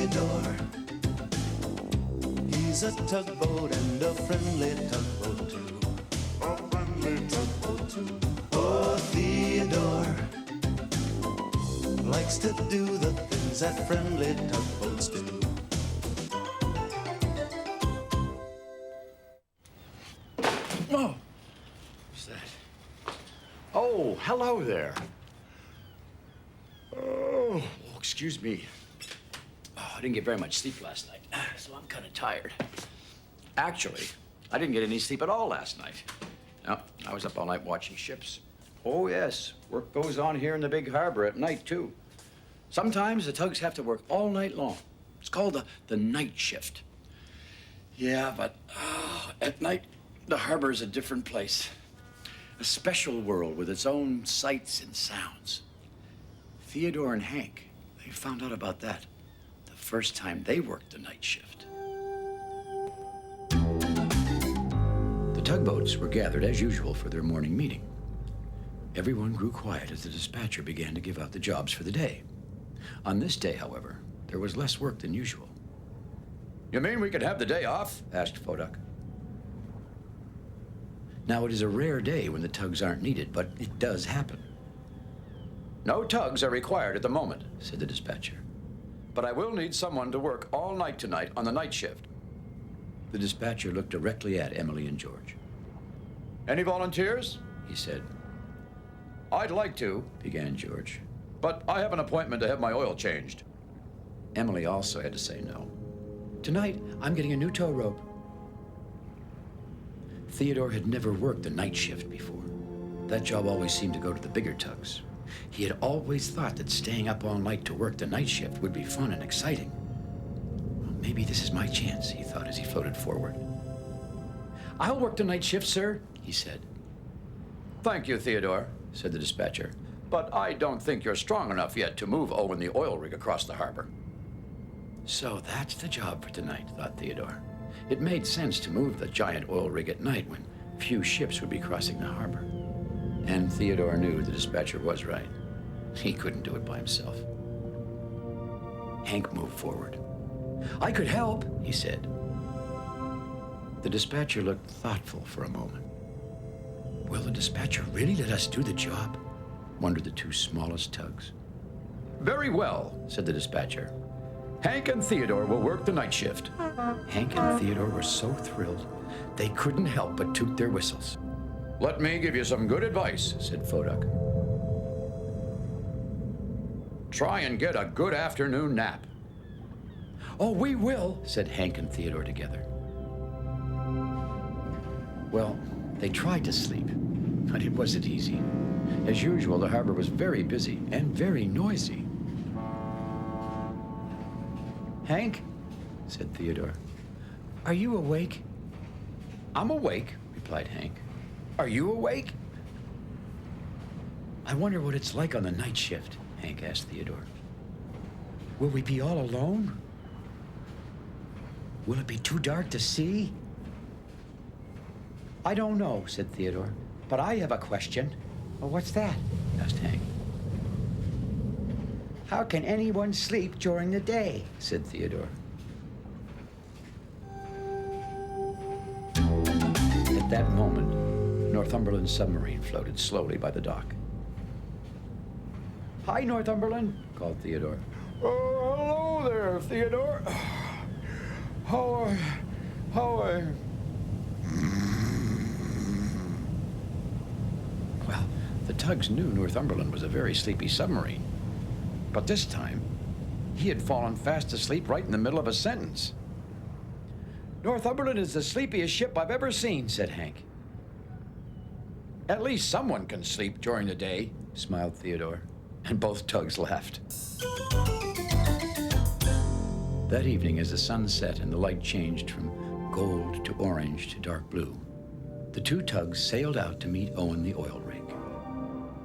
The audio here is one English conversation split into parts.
Theodore. He's a tugboat and a friendly tugboat too. A friendly tugboat too. Oh, Theodore likes to do the things that friendly tugboats do. Oh, what's that? Oh, hello there. Oh, excuse me. Oh, I didn't get very much sleep last night, so I'm kind of tired. Actually, I didn't get any sleep at all last night. No, I was up all night watching ships. Oh, yes, work goes on here in the big harbor at night, too. Sometimes the tugs have to work all night long. It's called the night shift. Yeah, but at night, the harbor is a different place. A special world with its own sights and sounds. Theodore and Hank, they found out about that the first time they worked the night shift. The tugboats were gathered as usual for their morning meeting. Everyone grew quiet as the dispatcher began to give out the jobs for the day. On this day, however, there was less work than usual. You mean we could have the day off? Asked Fodak. Now, it is a rare day when the tugs aren't needed, but it does happen. No tugs are required at the moment, said the dispatcher. But I will need someone to work all night tonight on the night shift. The dispatcher looked directly at Emily and George. Any volunteers? He said. I'd like to, began George, but I have an appointment to have my oil changed. Emily also had to say no. Tonight, I'm getting a new tow rope. Theodore had never worked the night shift before. That job always seemed to go to the bigger tugs. He had always thought that staying up all night to work the night shift would be fun and exciting. Well, maybe this is my chance, he thought as he floated forward. I'll work the night shift, sir, he said. Thank you, Theodore, said the dispatcher. But I don't think you're strong enough yet to move Owen the oil rig across the harbor. So that's the job for tonight, thought Theodore. It made sense to move the giant oil rig at night when few ships would be crossing the harbor. And Theodore knew the dispatcher was right. He couldn't do it by himself. Hank moved forward. I could help, he said. The dispatcher looked thoughtful for a moment. Will the dispatcher really let us do the job? Wondered the two smallest tugs. Very well, said the dispatcher. Hank and Theodore will work the night shift. Hank and Theodore were so thrilled, they couldn't help but toot their whistles. Let me give you some good advice, said Fodak. Try and get a good afternoon nap. Oh, we will, said Hank and Theodore together. Well, they tried to sleep, but it wasn't easy. As usual, the harbor was very busy and very noisy. Hank, said Theodore, are you awake? I'm awake, replied Hank. Are you awake? I wonder what it's like on the night shift, Hank asked Theodore. Will we be all alone? Will it be too dark to see? I don't know, said Theodore, but I have a question. Well, what's that? Asked Hank. How can anyone sleep during the day? Said Theodore. At that moment, Northumberland's submarine floated slowly by the dock. Hi, Northumberland, called Theodore. Oh, hello there, Theodore. How Well, the tugs knew Northumberland was a very sleepy submarine. But this time, he had fallen fast asleep right in the middle of a sentence. Northumberland is the sleepiest ship I've ever seen, said Hank. At least someone can sleep during the day, smiled Theodore, and both tugs laughed. That evening, as the sun set and the light changed from gold to orange to dark blue, the two tugs sailed out to meet Owen the oil rig.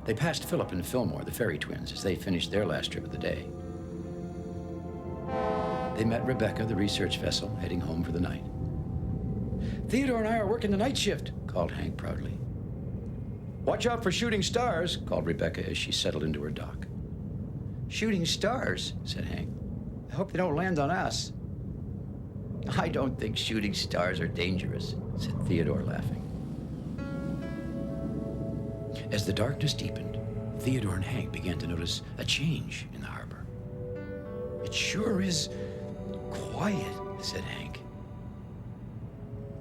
They passed Philip and Fillmore, the ferry twins, as they finished their last trip of the day. They met Rebecca, the research vessel, heading home for the night. Theodore and I are working the night shift, called Hank proudly. Watch out for shooting stars, called Rebecca as she settled into her dock. Shooting stars, said Hank. hope they don't land on us. I don't think shooting stars are dangerous, said Theodore, laughing. As the darkness deepened, Theodore and Hank began to notice a change in the harbor. It sure is quiet, said Hank.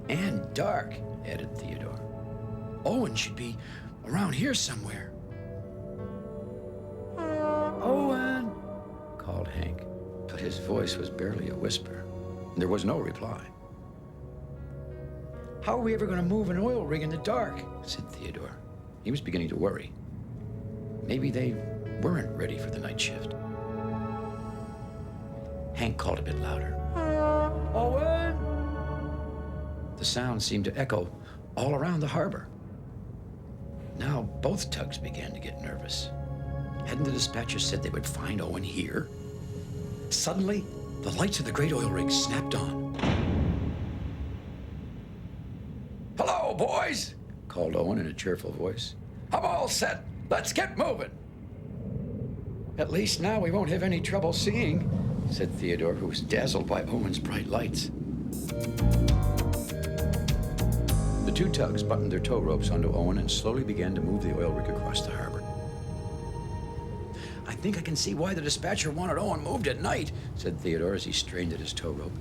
And dark, added Theodore. Owen should be around here somewhere. Owen, called Hank, but his voice was barely a whisper. There was no reply. How are we ever going to move an oil rig in the dark? Said Theodore. He was beginning to worry. Maybe they weren't ready for the night shift. Hank called a bit louder. Owen! The sound seemed to echo all around the harbor. Now both tugs began to get nervous. Hadn't the dispatcher said they would find Owen here? Suddenly, the lights of the great oil rig snapped on. Hello, boys, called Owen in a cheerful voice. I'm all set. Let's get moving. At least now we won't have any trouble seeing, said Theodore, who was dazzled by Owen's bright lights. The two tugs buttoned their tow ropes onto Owen and slowly began to move the oil rig across the harbor. I think I can see why the dispatcher wanted Owen moved at night, said Theodore as he strained at his tow rope.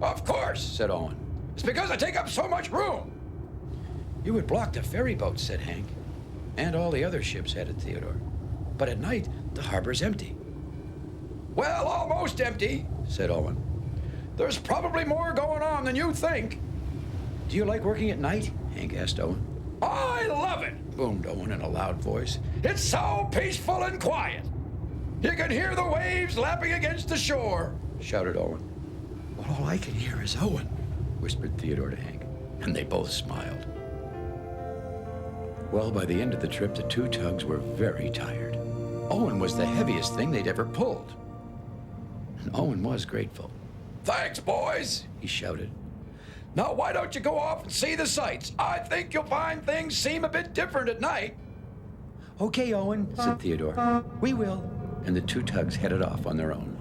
Of course, said Owen. It's because I take up so much room. You would block the ferry boats, said Hank. And all the other ships, added Theodore. But at night, the harbor's empty. Well, almost empty, said Owen. There's probably more going on than you think. Do you like working at night? Hank asked Owen. I love it, boomed Owen in a loud voice. It's so peaceful and quiet. You can hear the waves lapping against the shore, shouted Owen. Well, all I can hear is Owen, whispered Theodore to Hank, and they both smiled. Well, by the end of the trip, the two tugs were very tired. Owen was the heaviest thing they'd ever pulled. And Owen was grateful. Thanks, boys, he shouted. Now, why don't you go off and see the sights? I think you'll find things seem a bit different at night. Okay, Owen, said Theodore. We will. And the two tugs headed off on their own.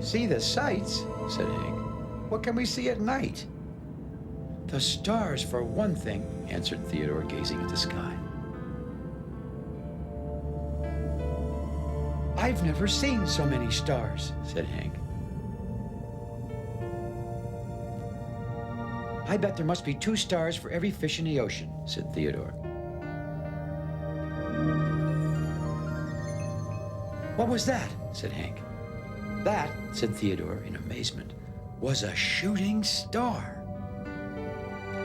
See the sights, said Hank. What can we see at night? The stars, for one thing, answered Theodore, gazing at the sky. I've never seen so many stars, said Hank. I bet there must be 2 stars for every fish in the ocean, said Theodore. What was that? Said Hank. That, said Theodore in amazement, was a shooting star.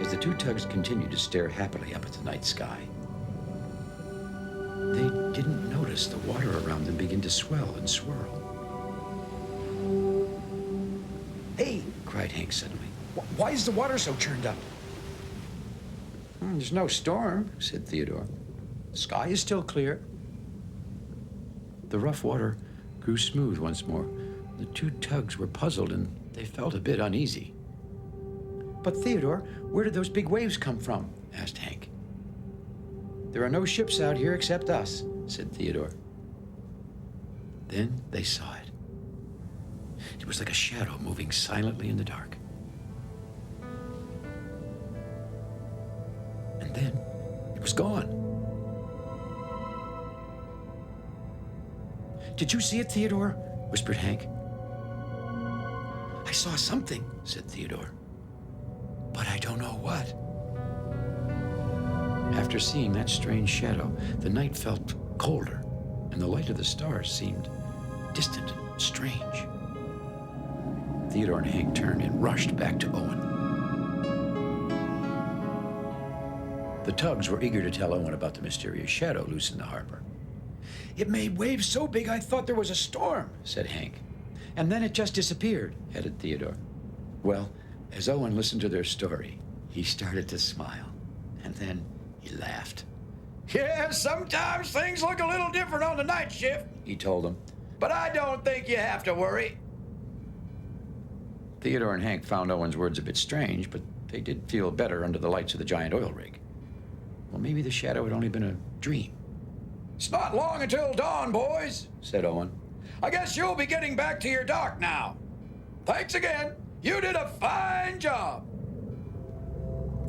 As the two tugs continued to stare happily up at the night sky, they didn't notice the water around them begin to swell and swirl. Hey, cried Hank suddenly. Why is the water so churned up? There's no storm, said Theodore. The sky is still clear. The rough water grew smooth once more. The two tugs were puzzled and they felt a bit uneasy. But Theodore, where did those big waves come from? Asked Hank. There are no ships out here except us, said Theodore. Then they saw it. It was like a shadow moving silently in the dark. And then it was gone. Did you see it, Theodore? Whispered Hank. I saw something, said Theodore. But I don't know what. After seeing that strange shadow, the night felt colder, and the light of the stars seemed distant and strange. Theodore and Hank turned and rushed back to Owen. The tugs were eager to tell Owen about the mysterious shadow loose in the harbor. It made waves so big I thought there was a storm, said Hank. And then it just disappeared, added Theodore. Well, as Owen listened to their story, he started to smile, and then he laughed. Yeah, sometimes things look a little different on the night shift, he told them. But I don't think you have to worry. Theodore and Hank found Owen's words a bit strange, but they did feel better under the lights of the giant oil rig. Well, maybe the shadow had only been a dream. "It's not long until dawn, boys," said Owen. "I guess you'll be getting back to your dock now. Thanks again. You did a fine job."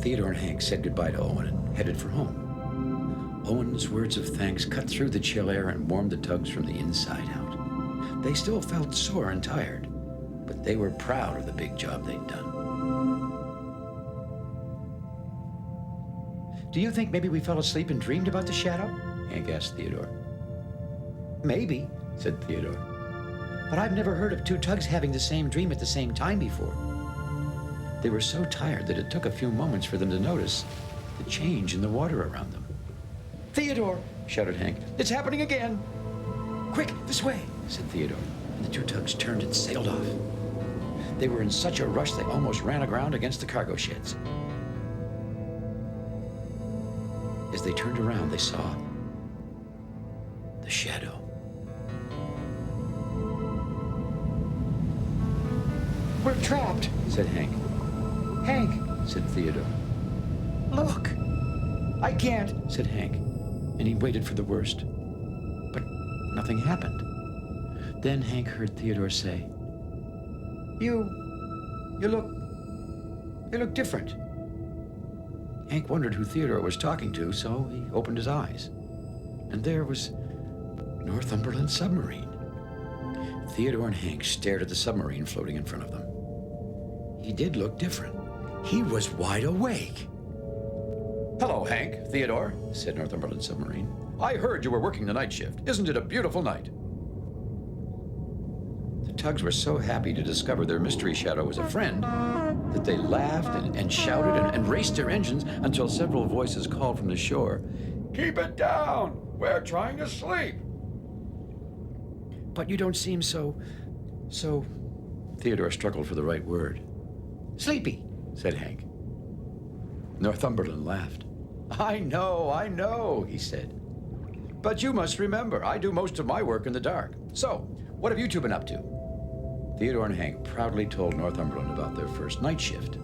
Theodore and Hank said goodbye to Owen and headed for home. Owen's words of thanks cut through the chill air and warmed the tugs from the inside out. They still felt sore and tired, but they were proud of the big job they'd done. "Do you think maybe we fell asleep and dreamed about the shadow?" Hank asked Theodore. "Maybe," said Theodore. "But I've never heard of two tugs having the same dream at the same time before." They were so tired that it took a few moments for them to notice the change in the water around them. "Theodore!" shouted Hank. "It's happening again!" "Quick, this way!" said Theodore, and the two tugs turned and sailed off. They were in such a rush they almost ran aground against the cargo sheds. As they turned around, they saw the shadow. "We're trapped," said Hank. "Hank," said Theodore. "Look." "I can't," said Hank, and he waited for the worst. But nothing happened. Then Hank heard Theodore say, You look different." Hank wondered who Theodore was talking to, so he opened his eyes. And there was Northumberland's submarine. Theodore and Hank stared at the submarine floating in front of them. He did look different. He was wide awake. "Hello, Hank, Theodore," said Northumberland's submarine. "I heard you were working the night shift. Isn't it a beautiful night?" The tugs were so happy to discover their mystery shadow was a friend that they laughed and shouted and raced their engines until several voices called from the shore, "Keep it down! We're trying to sleep!" "But you don't seem so... Theodore struggled for the right word. "Sleepy," said Hank. Northumberland laughed. I know, he said. "But you must remember, I do most of my work in the dark. So, what have you two been up to?" Theodore and Hank proudly told Northumberland about their first night shift.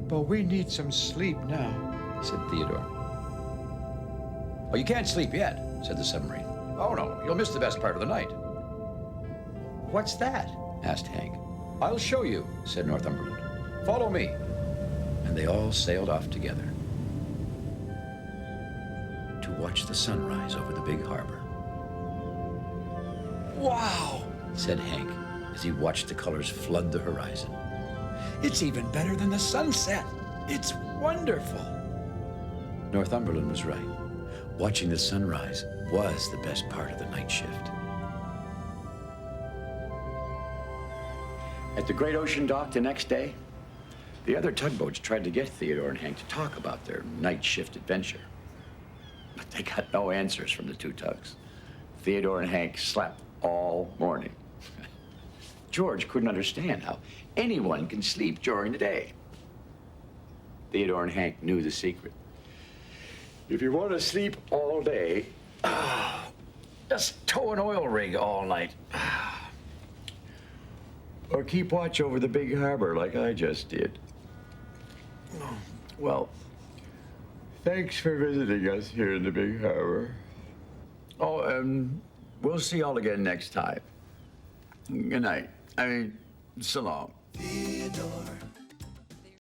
"But we need some sleep now," said Theodore. "Oh, you can't sleep yet," said the submarine. "Oh, no, you'll miss the best part of the night." "What's that?" asked Hank. "I'll show you," said Northumberland. "Follow me." And they all sailed off together to watch the sunrise over the big harbor. "Wow," said Hank as he watched the colors flood the horizon. "It's even better than the sunset. It's wonderful." Northumberland was right. Watching the sunrise was the best part of the night shift. At the great ocean dock the next day, the other tugboats tried to get Theodore and Hank to talk about their night shift adventure. But they got no answers from the two tugs. Theodore and Hank slept all morning. George couldn't understand how anyone can sleep during the day. Theodore and Hank knew the secret. If you want to sleep all day, just tow an oil rig all night. Or keep watch over the big harbor like I just did. Well, thanks for visiting us here in the big harbor. Oh, and we'll see y'all again next time. Good night. So long. Theodore